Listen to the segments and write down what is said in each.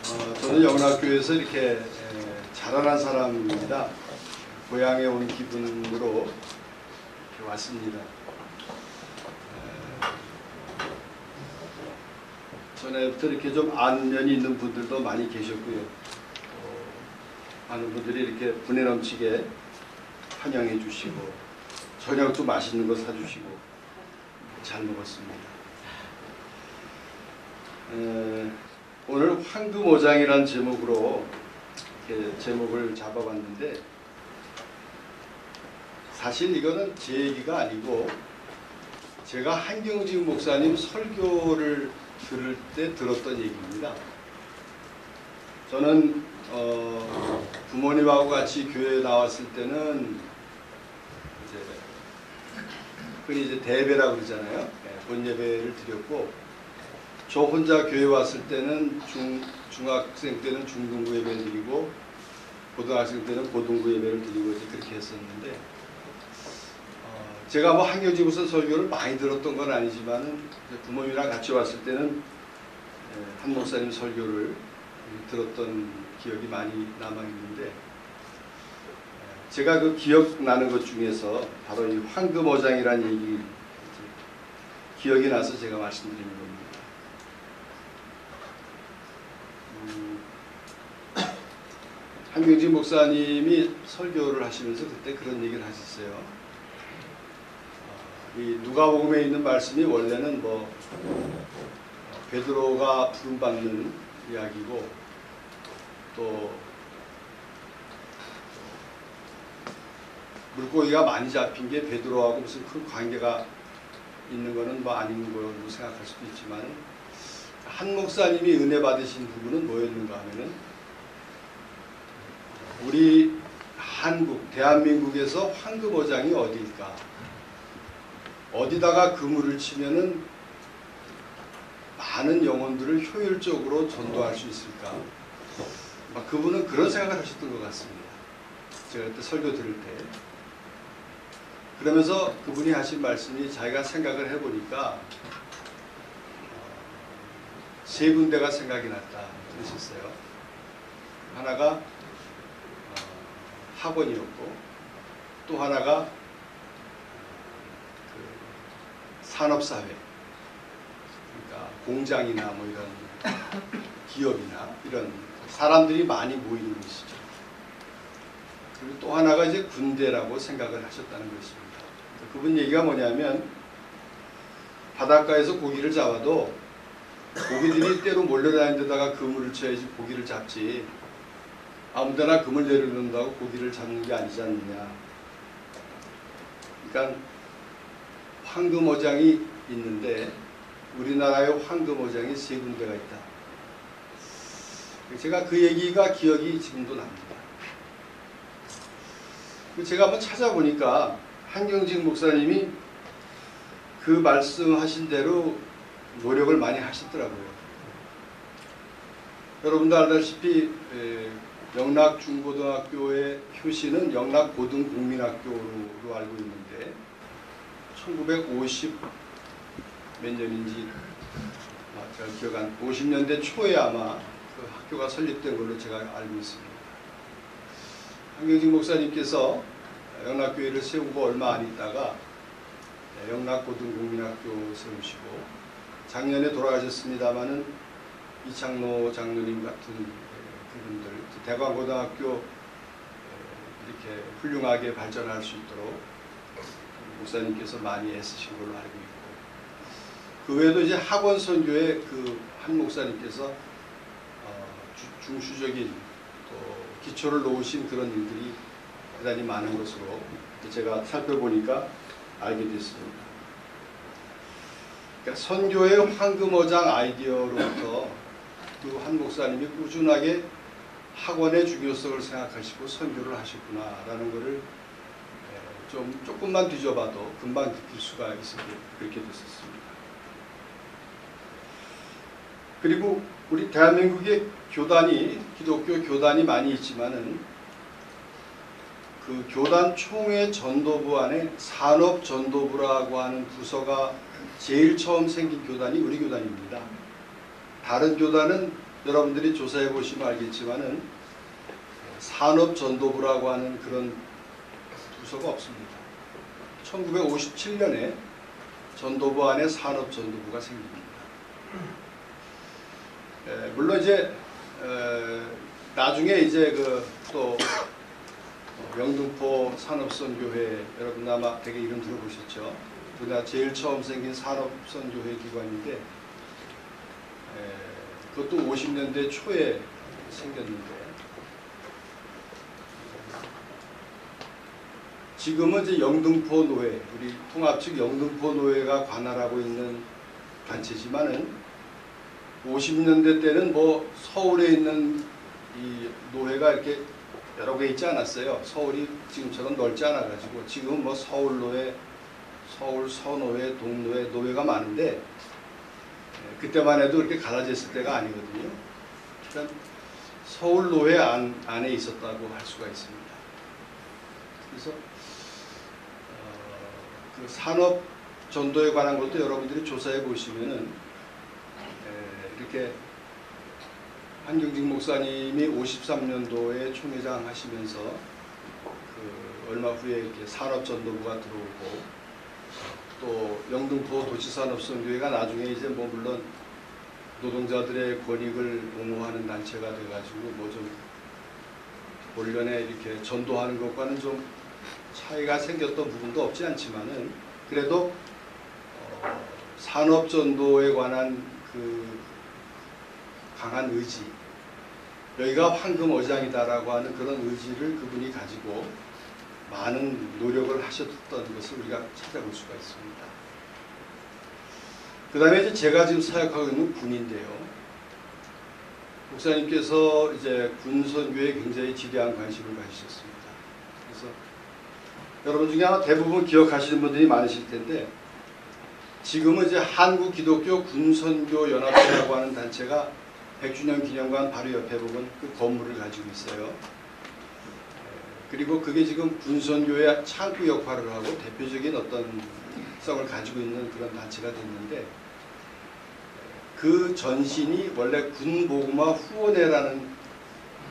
저는 영락교에서 이렇게 자라난 사람입니다. 고향에 온 기분으로 이렇게 왔습니다. 전에부터 이렇게 좀 안면이 있는 분들도 많이 계셨고요. 많은 분들이 이렇게 분에 넘치게 환영해 주시고 저녁도 맛있는 거 사주시고 잘 먹었습니다. 오늘 황금어장이라는 제목으로 이렇게 제목을 잡아봤는데, 사실 이거는 제 얘기가 아니고 제가 한경직 목사님 설교를 들을 때 들었던 얘기입니다. 저는 부모님하고 같이 교회에 나왔을 때는 흔히 이제 대배라고 그러잖아요. 본예배를 드렸고, 저 혼자 교회 왔을 때는 중학생 때는 중등부 예배를 드리고, 고등학생 때는 고등부 예배를 드리고 이제 그렇게 했었는데, 제가 뭐 한경직 목사 설교를 많이 들었던 건 아니지만은 부모님이랑 같이 왔을 때는 한 목사님 설교를 들었던 기억이 많이 남아 있는데, 제가 그 기억나는 것 중에서 바로 이 황금어장이라는 얘기 기억이 나서 제가 말씀드리는 겁니다. 한경직 목사님이 설교를 하시면서 그때 그런 얘기를 하셨어요. 이 누가복음에 있는 말씀이 원래는 뭐 베드로가 부름받는 이야기고, 또 물고기가 많이 잡힌 게 베드로하고 무슨 큰 관계가 있는 거는 뭐 아닌 걸로 생각할 수도 있지만, 한 목사님이 은혜 받으신 부분은 뭐였는가 하면은, 우리 한국, 대한민국에서 황금어장이 어디일까? 어디다가 그물을 치면은 많은 영혼들을 효율적으로 전도할 수 있을까? 그분은 그런 생각을 하셨던 것 같습니다. 제가 그때 설교 들을 때. 그러면서 그분이 하신 말씀이 자기가 생각을 해보니까 세 군데가 생각이 났다 그러셨어요. 하나가 학원이었고, 또 하나가 산업사회, 그러니까 공장이나 뭐 이런 기업이나 이런 사람들이 많이 모이는 곳이죠. 그리고 또 하나가 이제 군대라고 생각을 하셨다는 것입니다. 그분 얘기가 뭐냐면, 바닷가에서 고기를 잡아도 고기들이 때로 몰려다니는 데다가 그물을 쳐야지 고기를 잡지, 아무데나 그물 내려놓는다고 고기를 잡는 게 아니지 않느냐. 그러니까 황금어장이 있는데 우리나라에 황금어장이 세 군데가 있다. 제가 그 얘기가 기억이 지금도 납니다. 제가 한번 찾아보니까 한경직 목사님이 그 말씀하신 대로 노력을 많이 하셨더라고요. 여러분도 알다시피 영락중고등학교의 표시는 영락고등국민학교로 알고 있는데, 1950 몇 년인지 제가 기억 안, 50년대 초에 아마 그 학교가 설립된 걸로 제가 알고 있습니다. 한경직 목사님께서 영락교회를 세우고 얼마 안 있다가 영락고등국민학교 세우시고, 작년에 돌아가셨습니다마는 이창노 장로님 같은 그분들, 대광고등학교 이렇게 훌륭하게 발전할 수 있도록 목사님께서 많이 애쓰신 걸로 알고 있고, 그 외에도 이제 학원 선교에 그 한 목사님께서 중추적인 또 기초를 놓으신 그런 일들이 대단히 많은 것으로 제가 살펴보니까 알게 됐습니다. 그러니까 선교의 황금어장 아이디어로부터 그 한 목사님이 꾸준하게 학원의 중요성을 생각하시고 선교를 하셨구나라는 것을 조금만 뒤져봐도 금방 느낄 수가 있었게 그렇게 됐었습니다. 그리고 우리 대한민국의 교단이, 기독교 교단이 많이 있지만은 그 교단 총회 전도부 안에 산업전도부라고 하는 부서가 제일 처음 생긴 교단이 우리 교단입니다. 다른 교단은 여러분들이 조사해 보시면 알겠지만은 산업전도부라고 하는 그런 부서가 없습니다. 1957년에 전도부 안에 산업전도부가 생깁니다. 물론 이제 나중에 이제 또 영등포 산업선교회, 여러분 아마 되게 이름 들어보셨죠? 우리나라 제일 처음 생긴 산업선교회 기관인데 그것도 50년대 초에 생겼는데 지금은 이제 영등포 노회, 우리 통합 측 영등포 노회가 관할하고 있는 단체지만은 50년대 때는 뭐 서울에 있는 이 노회가 이렇게 여러 개 있지 않았어요. 서울이 지금처럼 넓지 않아가지고 지금은 뭐 서울노회, 서울 서노회, 동노회, 노회가 많은데 그때만 해도 그렇게 갈라졌을 때가 아니거든요. 그러니까 서울노회 안에 있었다고 할 수가 있습니다. 그래서 그 산업 전도에 관한 것도 여러분들이 조사해 보시면은 이렇게 한경직 목사님이 53년도에 총회장 하시면서 그 얼마 후에 이렇게 산업전도부가 들어오고 또 영등포 도시산업선교회가 나중에 이제 뭐 물론 노동자들의 권익을 옹호하는 단체가 돼가지고 뭐 좀 본련에 이렇게 전도하는 것과는 좀 차이가 생겼던 부분도 없지 않지만은 그래도 산업전도에 관한 그 강한 의지, 여기가 황금어장이다라고 하는 그런 의지를 그분이 가지고 많은 노력을 하셨던 것을 우리가 찾아볼 수가 있습니다. 그 다음에 이제 제가 지금 사역하고 있는 군인데요. 목사님께서 이제 군선교에 굉장히 지대한 관심을 가지셨습니다. 그래서 여러분 중에 아마 대부분 기억하시는 분들이 많으실 텐데 지금은 이제 한국기독교 군선교연합회라고 하는 단체가 100주년 기념관 바로 옆에 보면 그 건물을 가지고 있어요. 그리고 그게 지금 군선교의 창구 역할을 하고 대표적인 어떤 성을 가지고 있는 그런 단체가 됐는데 그 전신이 원래 군복음화 후원회라는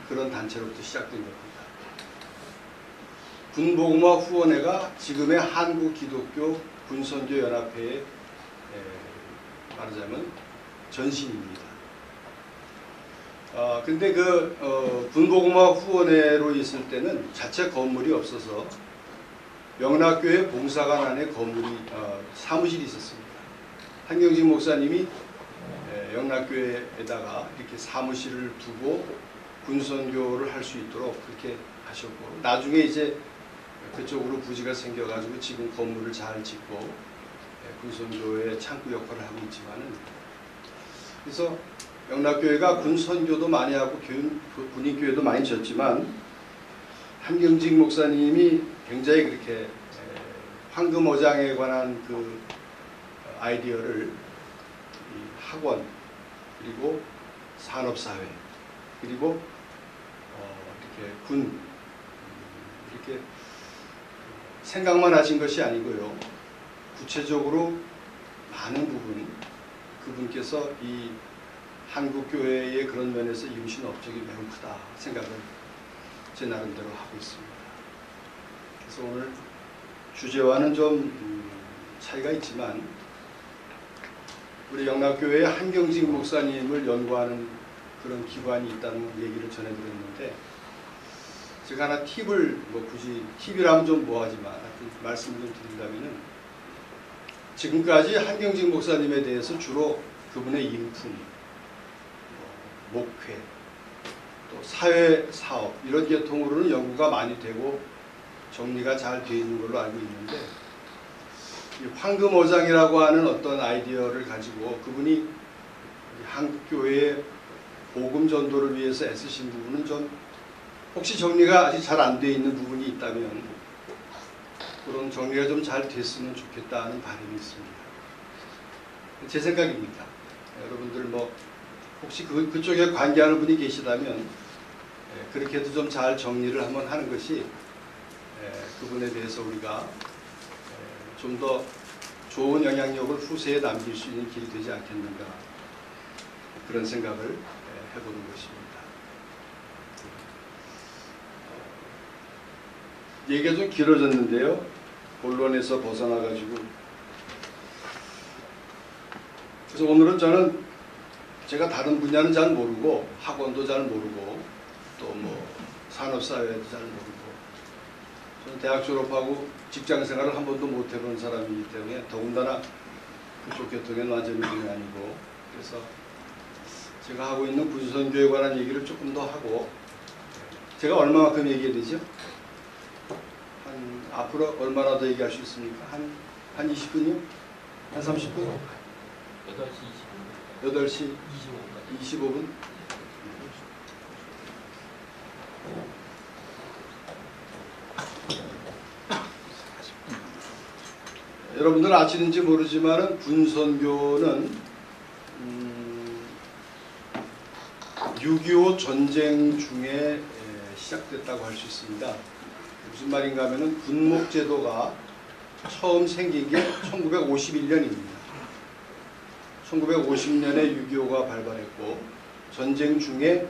그런 단체로부터 시작된 겁니다. 군복음화 후원회가 지금의 한국기독교 군선교연합회의 말하자면 전신입니다. 근데 그 군복음화 후원회로 있을 때는 자체 건물이 없어서 명락교회 봉사관 안에 건물이 사무실이 있었습니다. 한경직 목사님이 영락교회에다가 이렇게 사무실을 두고 군선교를 할 수 있도록 그렇게 하셨고 나중에 이제 그쪽으로 부지가 생겨가지고 지금 건물을 잘 짓고 군선교의 창구 역할을 하고 있지만은 그래서 영락교회가 군선교도 많이 하고 군인교회도 많이 졌지만 한경직 목사님이 굉장히 그렇게 황금어장에 관한 그 아이디어를 학원 그리고 산업사회 그리고 이렇게 군 이렇게 생각만 하신 것이 아니고요. 구체적으로 많은 부분 그분께서 이 한국교회의 그런 면에서 이루신 업적이 매우 크다 생각을 제 나름대로 하고 있습니다. 그래서 오늘 주제와는 좀 차이가 있지만 우리 영락교회의 한경직 목사님을 연구하는 그런 기관이 있다는 얘기를 전해드렸는데 제가 하나 팁을 뭐 굳이 팁이라면 좀 뭐하지만 하여튼 말씀을 좀 드린다면은 지금까지 한경직 목사님에 대해서 주로 그분의 인품, 목회, 또 사회사업 이런 계통으로는 연구가 많이 되고 정리가 잘 되어 있는 걸로 알고 있는데 이 황금어장이라고 하는 어떤 아이디어를 가지고 그분이 한국교회의 복음 전도를 위해서 애쓰신 부분은 좀 혹시 정리가 아직 잘 안 되어 있는 부분이 있다면 그런 정리가 좀 잘 됐으면 좋겠다는 바람이 있습니다. 제 생각입니다. 여러분들 뭐 혹시 그쪽에 관계하는 분이 계시다면 그렇게 해도 좀 잘 정리를 한번 하는 것이 그분에 대해서 우리가 좀 더 좋은 영향력을 후세에 남길 수 있는 길이 되지 않겠는가 그런 생각을 해보는 것입니다. 얘기가 좀 길어졌는데요. 본론에서 벗어나가지고. 그래서 오늘은 저는 제가 다른 분야는 잘 모르고 학원도 잘 모르고 또 뭐 산업사회도 잘 모르고 저는 대학 졸업하고 직장 생활을 한 번도 못 해본 사람이기 때문에 더군다나 그쪽 계통에는 완전히 분이 아니고 그래서 제가 하고 있는 군선교에 관한 얘기를 조금 더 하고 제가 얼마만큼 얘기해야 되죠? 앞으로 얼마나 더 얘기할 수 있습니까? 한 20분이요? 한 30분? 8시 25분. 8시 25분? 여러분들 아시는지 모르지만 군선교는 6.25 전쟁 중에 시작됐다고 할 수 있습니다. 무슨 말인가 하면은 군목제도가 처음 생긴 게 1951년입니다. 1950년에 6.25가 발발했고 전쟁 중에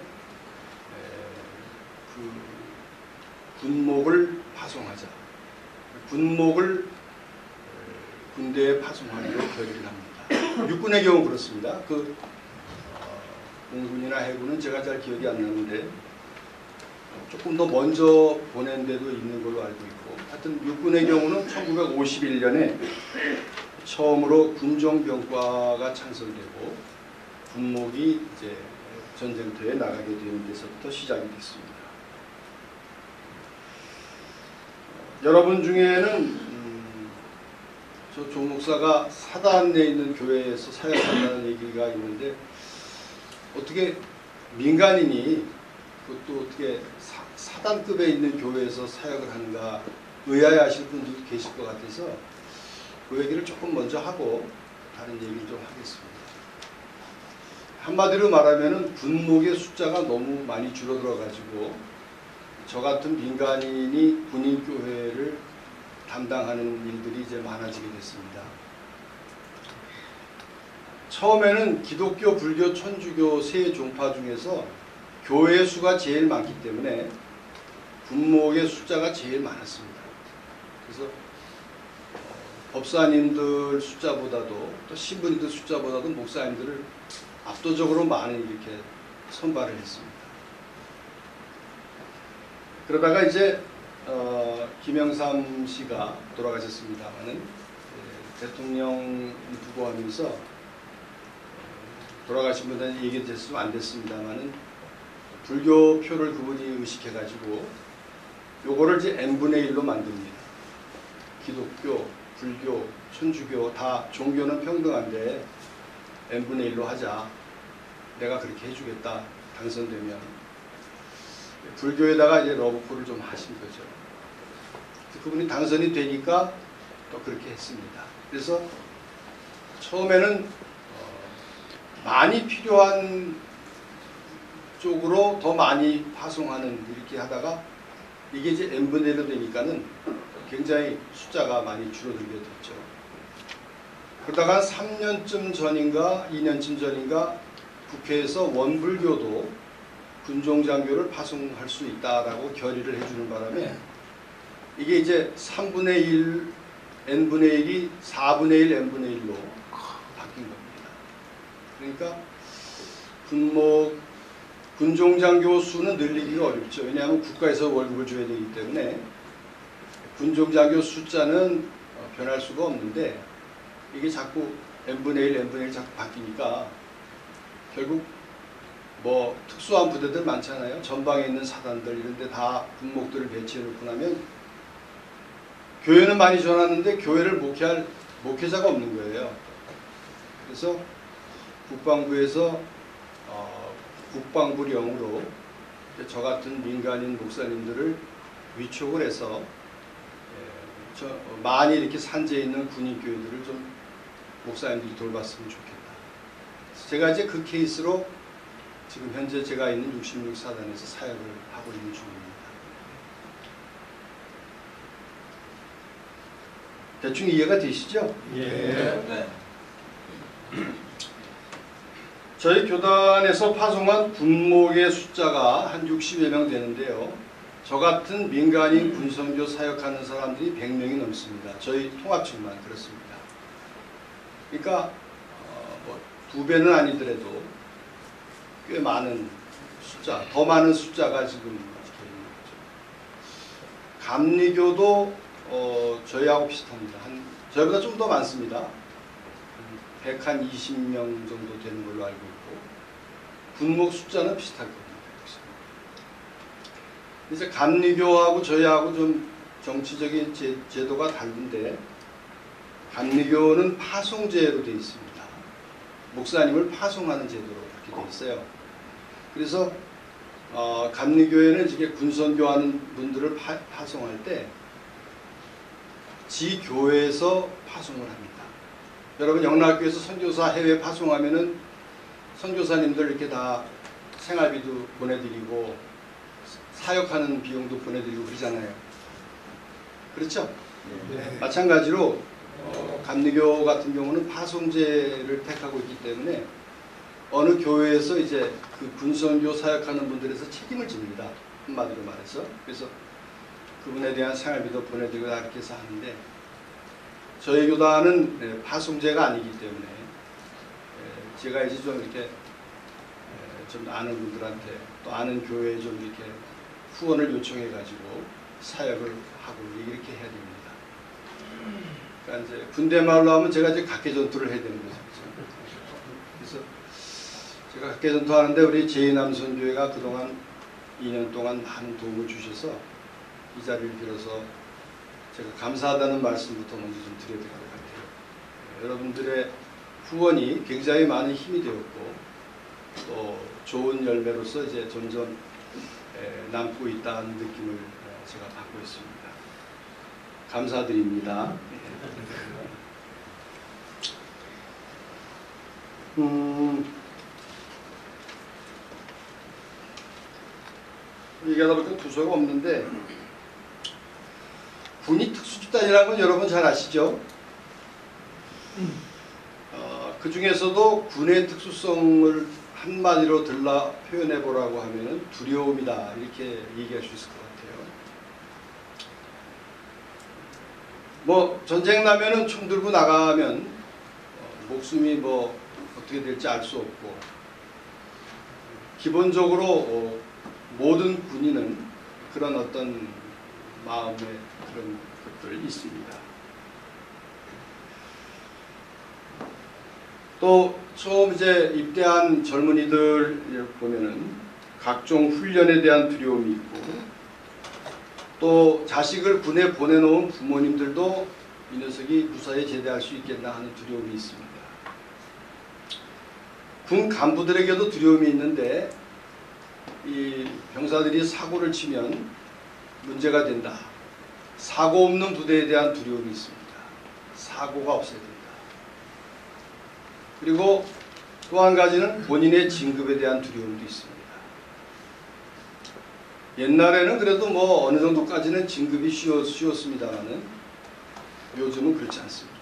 그 군목을 파송하자. 군목을 군대에 파송하기로 결의를 합니다. 육군의 경우 그렇습니다. 공군이나 해군은 제가 잘 기억이 안 나는데 조금 더 먼저 보낸 데도 있는 걸로 알고 있고 하여튼 육군의 경우는 1951년에 처음으로 군정병과가 창설되고 군목이 이제 전쟁터에 나가게 되는 데서부터 시작이 됐습니다. 여러분 중에는 저 조 목사가 사단에 있는 교회에서 사역한다는 얘기가 있는데 어떻게 민간인이 그것도 어떻게 사단급에 있는 교회에서 사역을 하는가 의아해하실 분들도 계실 것 같아서 그 얘기를 조금 먼저 하고 다른 얘기를 좀 하겠습니다. 한마디로 말하면 군목의 숫자가 너무 많이 줄어들어가지고 저 같은 민간인이 군인교회를 담당하는 일들이 이제 많아지게 됐습니다. 처음에는 기독교, 불교, 천주교 세 종파 중에서 교회 수가 제일 많기 때문에 군목의 숫자가 제일 많았습니다. 그래서 법사님들 숫자보다도 또 신부님들 숫자보다도 목사님들을 압도적으로 많이 이렇게 선발을 했습니다. 그러다가 이제 김영삼 씨가 돌아가셨습니다만은 대통령 부고하면서 돌아가신 분들은 얘기 됐으면 안 됐습니다만은 불교표를 그분이 의식해가지고 요거를 이제 n분의 1로 만듭니다. 기독교, 불교, 천주교 다 종교는 평등한데 n분의 1로 하자. 내가 그렇게 해주겠다. 당선되면. 불교에다가 이제 러브콜을 좀 하신 거죠. 그분이 당선이 되니까 또 그렇게 했습니다. 그래서 처음에는 많이 필요한 쪽으로 더 많이 파송하는 이렇게 하다가 이게 이제 n분의 1로 되니까는 굉장히 숫자가 많이 줄어들게 됐죠. 그러다가 3년쯤 전인가 2년쯤 전인가 국회에서 원불교도 군종장교를 파송할 수 있다라고 결의를 해주는 바람에 이게 이제 3분의 1 n분의 1이 4분의 1 n분의 1로 바뀐 겁니다. 그러니까 군종장교 수는 늘리기가 어렵죠. 왜냐하면 국가에서 월급을 줘야 되기 때문에 군종장교 숫자는 변할 수가 없는데 이게 자꾸 n분의 1, n분의 1 자꾸 바뀌니까 결국 뭐 특수한 부대들 많잖아요. 전방에 있는 사단들 이런 데 다 군목들을 배치해 놓고 나면 교회는 많이 줘놨는데 교회를 목회할 목회자가 없는 거예요. 그래서 국방부에서 국방부령으로 저 같은 민간인 목사님들을 위촉을 해서 많이 이렇게 산재해 있는 군인교회들을 좀 목사님들이 돌봤으면 좋겠다. 제가 이제 그 케이스로 지금 현재 제가 있는 66사단에서 사역을 하고 있는 중입니다. 대충 이해가 되시죠? 예. 네. 저희 교단에서 파송한 군목의 숫자가 한 60여 명 되는데요. 저 같은 민간인 군선교 사역하는 사람들이 100명이 넘습니다. 저희 통합측만 그렇습니다. 그러니까 뭐 2배는 아니더라도 꽤 많은 숫자, 더 많은 숫자가 지금 있는 거죠. 감리교도 저희하고 비슷합니다. 저희보다 좀 더 많습니다. 120명 정도 되는 걸로 알고 있고, 군목 숫자는 비슷할 겁니다. 이제 감리교하고 저희하고 좀 정치적인 제도가 다른데, 감리교는 파송제로 되어 있습니다. 목사님을 파송하는 제도로 그렇게 되어 있어요. 그래서 감리교회는 이게 군선교하는 분들을 파송할 때 지 교회에서 파송을 합니다. 여러분 영락교에서 선교사 해외 파송하면은 선교사님들 이렇게 다 생활비도 보내드리고 사역하는 비용도 보내드리고 그러잖아요. 그렇죠? 네. 마찬가지로 감리교 같은 경우는 파송제를 택하고 있기 때문에 어느 교회에서 이제 그 군선교 사역하는 분들에서 책임을 집니다. 한마디로 말해서. 그래서 그분에 대한 생활비도 보내드리고 이렇게 해서 하는데, 저희 교단은 파송제가 아니기 때문에 제가 이제 좀 이렇게 좀 아는 분들한테 또 아는 교회에 좀 이렇게 후원을 요청해 가지고 사역을 하고 이렇게 해야 됩니다. 그러니까 이제 군대 말로 하면 제가 이제 각계 전투를 해야 되는 거죠. 그래서 제가 각계 전투 하는데 우리 제2남 선교회가 그동안 2년 동안 많은 도움을 주셔서 이 자리를 빌어서 제가 감사하다는 말씀부터 먼저 좀 드려야 될 것 같아요. 여러분들의 후원이 굉장히 많은 힘이 되었고 또 좋은 열매로서 이제 점점 남고 있다는 느낌을 제가 받고 있습니다. 감사드립니다. 얘기하다 보니까 두서가 없는데, 군이 특수집단이라는 건 여러분 잘 아시죠? 그 중에서도 군의 특수성을 한마디로 표현해 보라고 하면은 두려움이다, 이렇게 얘기할 수 있을 것 같아요. 뭐 전쟁 나면은 총 들고 나가면 목숨이 뭐 어떻게 될지 알 수 없고, 기본적으로 모든 군인은 그런 어떤 마음의 그런 것들이 있습니다. 또 처음 이제 입대한 젊은이들 보면은 각종 훈련에 대한 두려움이 있고, 또 자식을 군에 보내놓은 부모님들도 이 녀석이 무사히 제대할 수 있겠나 하는 두려움이 있습니다. 군 간부들에게도 두려움이 있는데, 이 병사들이 사고를 치면 문제가 된다. 사고 없는 부대에 대한 두려움이 있습니다. 사고가 없어야 된다. 그리고 또 한 가지는 본인의 진급에 대한 두려움도 있습니다. 옛날에는 그래도 뭐 어느 정도까지는 진급이 쉬웠습니다만은 요즘은 그렇지 않습니다.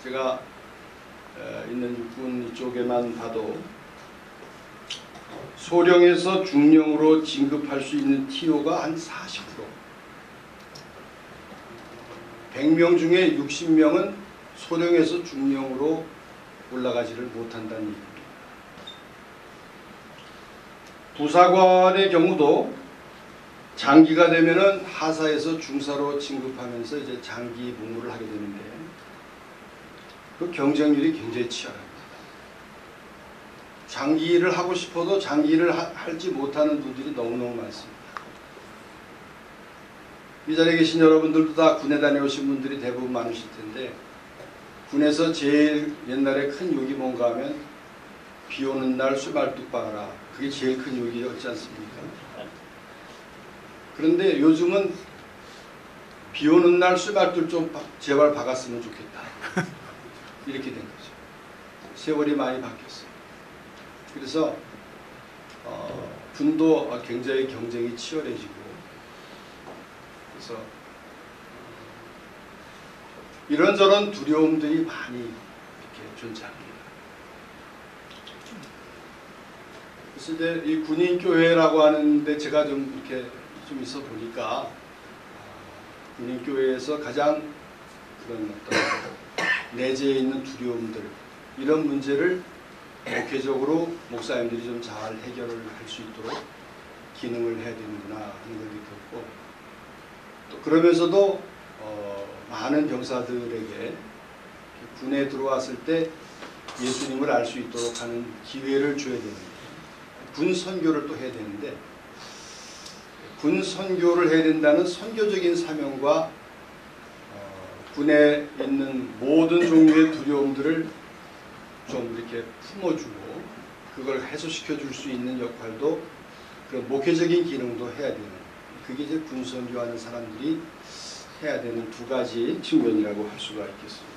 제가 있는 육군 이쪽에만 봐도 소령에서 중령으로 진급할 수 있는 TO가 한 40%, 100명 중에 60명은 소령에서 중령으로 올라가지를 못한다는 얘기입니다. 부사관의 경우도 장기가 되면은 하사에서 중사로 진급하면서 이제 장기 복무를 하게 되는데, 그 경쟁률이 굉장히 치열합니다. 장기를 하고 싶어도 장기를 하지 못하는 분들이 너무너무 많습니다. 이 자리에 계신 여러분들도 다 군에 다녀오신 분들이 대부분 많으실 텐데, 군에서 제일 옛날에 큰 욕이 뭔가 하면 비 오는 날 쇠말뚝 박아라. 그게 제일 큰 욕이었지 않습니까? 그런데 요즘은 비 오는 날 쇠말뚝 좀 제발 박았으면 좋겠다. 이렇게 된 거죠. 세월이 많이 바뀌었어요. 그래서 군도 굉장히 경쟁이 치열해지고, 그래서 이런저런 두려움들이 많이 이렇게 존재합니다. 그래서 이제 이 군인교회라고 하는데 제가 좀 이렇게 좀 있어 보니까 군인교회에서 가장 그런 어떤 내재해 있는 두려움들 이런 문제를 목회적으로 목사님들이 좀 잘 해결을 할 수 있도록 기능을 해야 되는구나 하는 걸 느꼈고 또 그러면서도 많은 병사들에게 군에 들어왔을 때 예수님을 알 수 있도록 하는 기회를 줘야 되는데 군 선교를 또 해야 되는데 군 선교를 해야 된다는 선교적인 사명과 군에 있는 모든 종류의 두려움들을 좀 이렇게 품어주고 그걸 해소시켜 줄 수 있는 역할도 그런 목회적인 기능도 해야 되는 그게 이제 군 선교하는 사람들이 해야 되는 두 가지 측면이라고 할 수가 있겠습니다.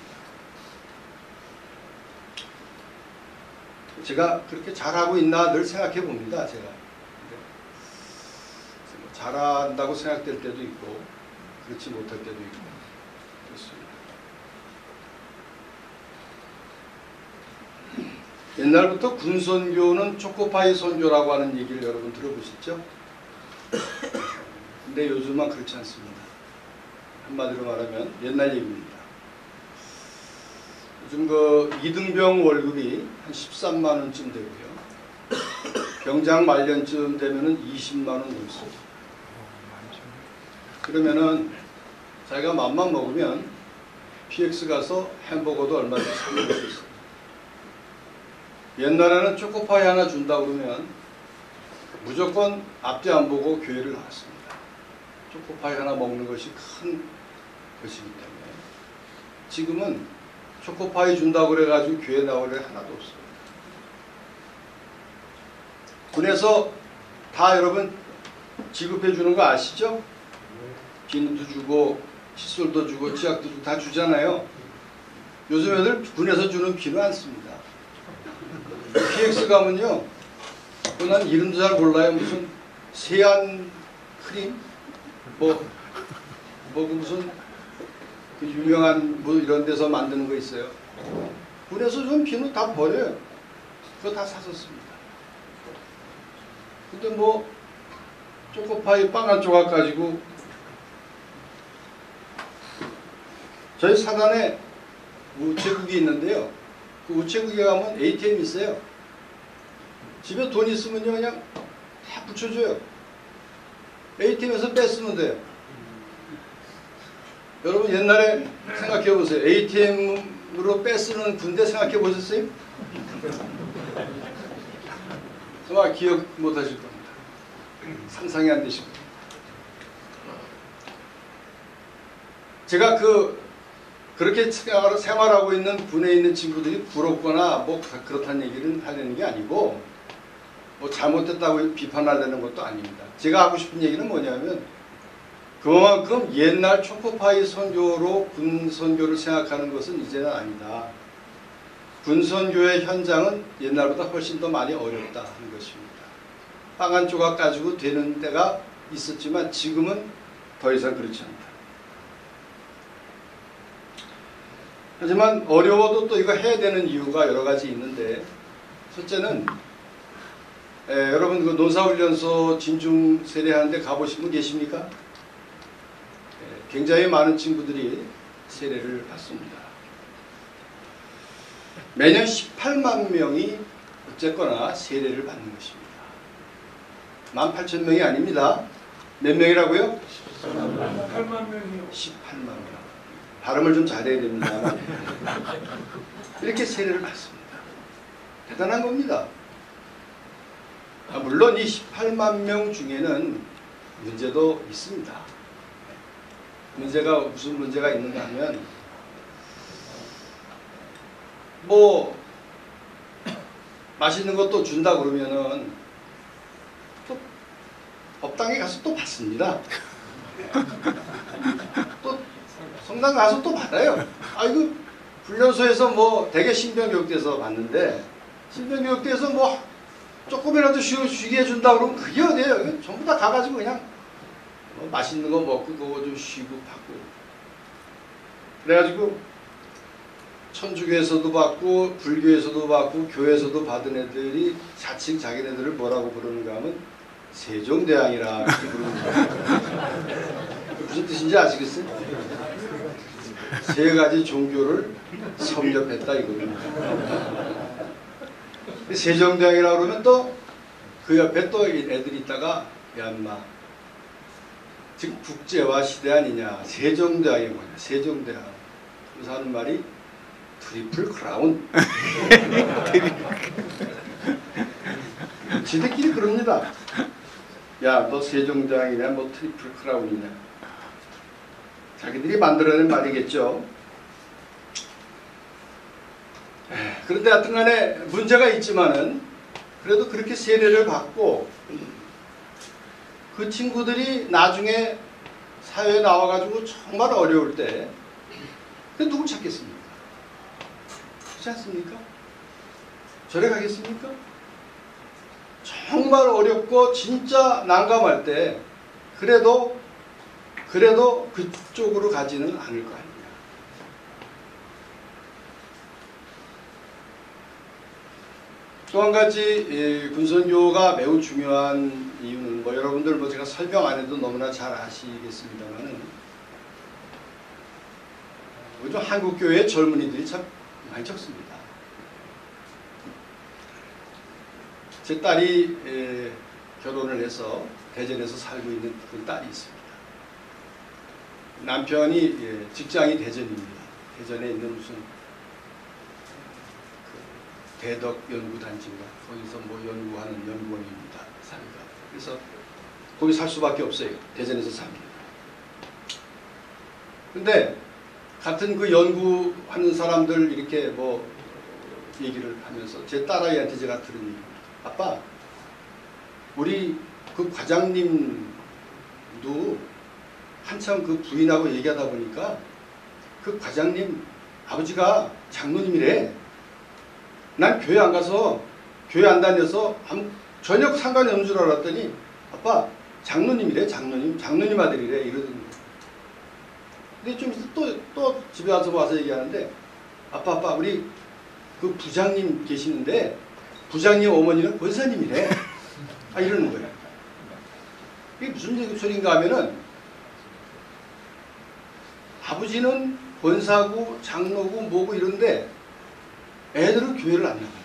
제가 그렇게 잘하고 있나 늘 생각해 봅니다. 제가 잘한다고 생각될 때도 있고 그렇지 못할 때도 있고 그렇습니다. 옛날부터 군선교는 초코파이 선교라고 하는 얘기를 여러분 들어보셨죠? 근데 요즘은 그렇지 않습니다. 한마디로 말하면 옛날 얘기입니다. 요즘 그 이등병 월급이 한 13만 원쯤 되고요. 병장 말년쯤 되면은 20만 원 넘습니다. 그러면은 자기가 맘만 먹으면 PX 가서 햄버거도 얼마든지 사 먹을 수 있어요. 옛날에는 초코파이 하나 준다 그러면 무조건 앞뒤 안 보고 교회를 나왔습니다. 초코파이 하나 먹는 것이 큰 것이기 때문에 지금은 초코파이 준다고 그래가지고 교회 나올 애 하나도 없어요. 군에서 다 여러분 지급해 주는 거 아시죠? 비누도 주고 칫솔도 주고 치약도 주고 다 주잖아요. 요즘 애들 군에서 주는 비누 안 씁니다. PX 가면요, 난 이름도 잘 몰라요. 무슨 세안 크림, 무슨 그 유명한 뭐 이런 데서 만드는 거 있어요. 군에서 준 비누 다 버려요. 그거 다 사서 씁니다. 근데 뭐 초코파이 빵 한 조각 가지고 저희 사단에 우체국이 있는데요. 그 우체국에 가면 ATM이 있어요. 집에 돈 있으면요 그냥 다 붙여줘요. ATM에서 뺐으면 돼요. 여러분 옛날에 생각해 보세요. ATM으로 뺐쓰는 군대 생각해 보셨어요? 아마 기억 못 하실 겁니다. 상상이 안 되실 겁니다. 제가 그렇게 생활하고 있는 군에 있는 친구들이 부럽거나 뭐 그렇다는 얘기를 하려는 게 아니고 뭐 잘못됐다고 비판하려는 것도 아닙니다. 제가 하고 싶은 얘기는 뭐냐면 그만큼 옛날 초코파이 선교로 군 선교를 생각하는 것은 이제는 아니다. 군 선교의 현장은 옛날보다 훨씬 더 많이 어렵다 하는 것입니다. 빵 한 조각 가지고 되는 때가 있었지만 지금은 더 이상 그렇지 않다. 하지만 어려워도 또 이거 해야 되는 이유가 여러 가지 있는데 첫째는 여러분 그 논사훈련소 진중 세례하는데 가보신 분 계십니까? 굉장히 많은 친구들이 세례를 받습니다. 매년 18만 명이 어쨌거나 세례를 받는 것입니다. 18,000명이 아닙니다. 몇 명이라고요? 18만 명이요. 18만 명. 발음을 좀 잘해야 됩니다. 이렇게 세례를 받습니다. 대단한 겁니다. 물론 이 18만 명 중에는 문제도 있습니다. 문제가 무슨 문제가 있는가 하면 뭐 맛있는 것도 준다 그러면은 또 법당에 가서 또 받습니다. 또 성당 가서 또 받아요. 아이고 훈련소에서 뭐 대개 신병교육대에서 받는데 신병교육대에서 뭐 조금이라도 쉬게 해준다 그러면 그게 어디예요? 전부 다 가가지고 그냥 뭐 맛있는 거 먹고 그거 좀 쉬고 받고 그래가지고 천주교에서도 받고 불교에서도 받고 교회에서도 받은 애들이 자칭 자기네들을 뭐라고 부르는가 하면 세종대왕이라 이렇게 부르는 거예요. 무슨 뜻인지 아시겠어요? 세 가지 종교를 섭렵했다 이거예요. 세종대왕이라고 그러면 또 그 옆에 또 애들이 있다가 야 인마 지금 국제화 시대 아니냐. 세종대왕이 뭐냐. 세종대왕. 그래서 하는 말이 트리플 크라운. 지들끼리 그럽니다. 야 너 세종대왕이냐 뭐 트리플 크라운이냐. 자기들이 만들어낸 말이겠죠. 그런데 하여튼간에 문제가 있지만은 그래도 그렇게 세례를 받고 그 친구들이 나중에 사회에 나와가지고 정말 어려울 때 누굴 찾겠습니까? 그렇지 않습니까? 절에 가겠습니까? 정말 어렵고 진짜 난감할 때 그래도 그쪽으로 가지는 않을 거 아니냐. 또 한 가지 군선교가 매우 중요한 이유는 뭐 여러분들 뭐 제가 설명 안 해도 너무나 잘 아시겠습니다만은 요즘 한국 교회 젊은이들이 참 많이 적습니다. 제 딸이 결혼을 해서 대전에서 살고 있는 그 딸이 있습니다. 남편이 직장이 대전입니다. 대전에 있는 무슨 대덕연구단지인가 거기서 뭐 연구하는 연구원입니다. 사니까 그래서 거기 살 수밖에 없어요. 대전에서 삽니다. 근데 같은 그 연구하는 사람들 이렇게 뭐 얘기를 하면서 제 딸아이한테 제가 들은 얘기, 아빠 우리 그 과장님도 한참 그 부인하고 얘기하다 보니까 그 과장님 아버지가 장로님이래. 난 교회 안 가서 교회 안 다녀서 전혀 상관이 없는 줄 알았더니 아빠 장로님이래. 장로님 아들이래 이러더니. 근데 좀 있어 또 집에 와서 얘기하는데 아빠 우리 그 부장님 계시는데 부장님 어머니는 권사님이래. 이러는 거야. 이게 무슨 소린가 하면은 아버지는 권사고 장로고 뭐고 이런데 애들은 교회를 안 나가요.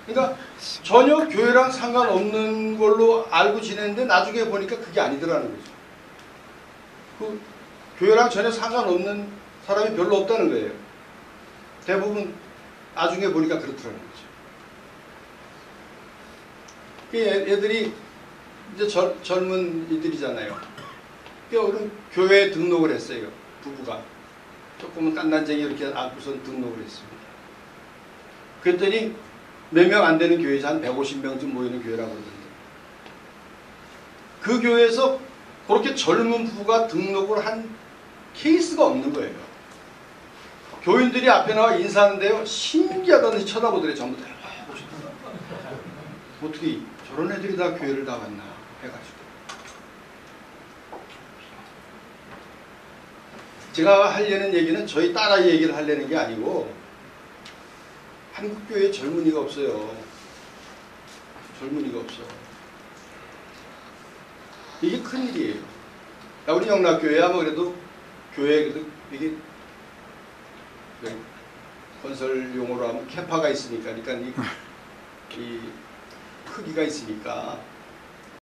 그러니까 전혀 교회랑 상관없는 걸로 알고 지냈는데 나중에 보니까 그게 아니더라는 거죠. 그 교회랑 전혀 상관없는 사람이 별로 없다는 거예요. 대부분 나중에 보니까 그렇더라는 거죠. 애들이 이제 젊은 이들이잖아요. 그럼 교회에 등록을 했어요. 부부가. 조금은 깐난쟁이 이렇게 안고선 등록을 했습니다. 그랬더니 몇 명 안 되는 교회에서 한 150명쯤 모이는 교회라고 그러던데. 그 교회에서 그렇게 젊은 부부가 등록을 한 케이스가 없는 거예요. 교인들이 앞에 나와 인사하는데요. 신기하다는 쳐다보더래. 전부 다. 어떻게 저런 애들이 다 교회를 다 왔나 해가지고. 제가 하려는 얘기는 저희 딸아이 얘기를 하려는 게 아니고 한국교회에 젊은이가 없어요. 젊은이가 없어. 이게 큰일이에요. 우리 영락교회야 뭐 그래도 교회에 그래도 이게 건설 용어로 하면 캐파가 있으니까 그러니까 이 크기가 있으니까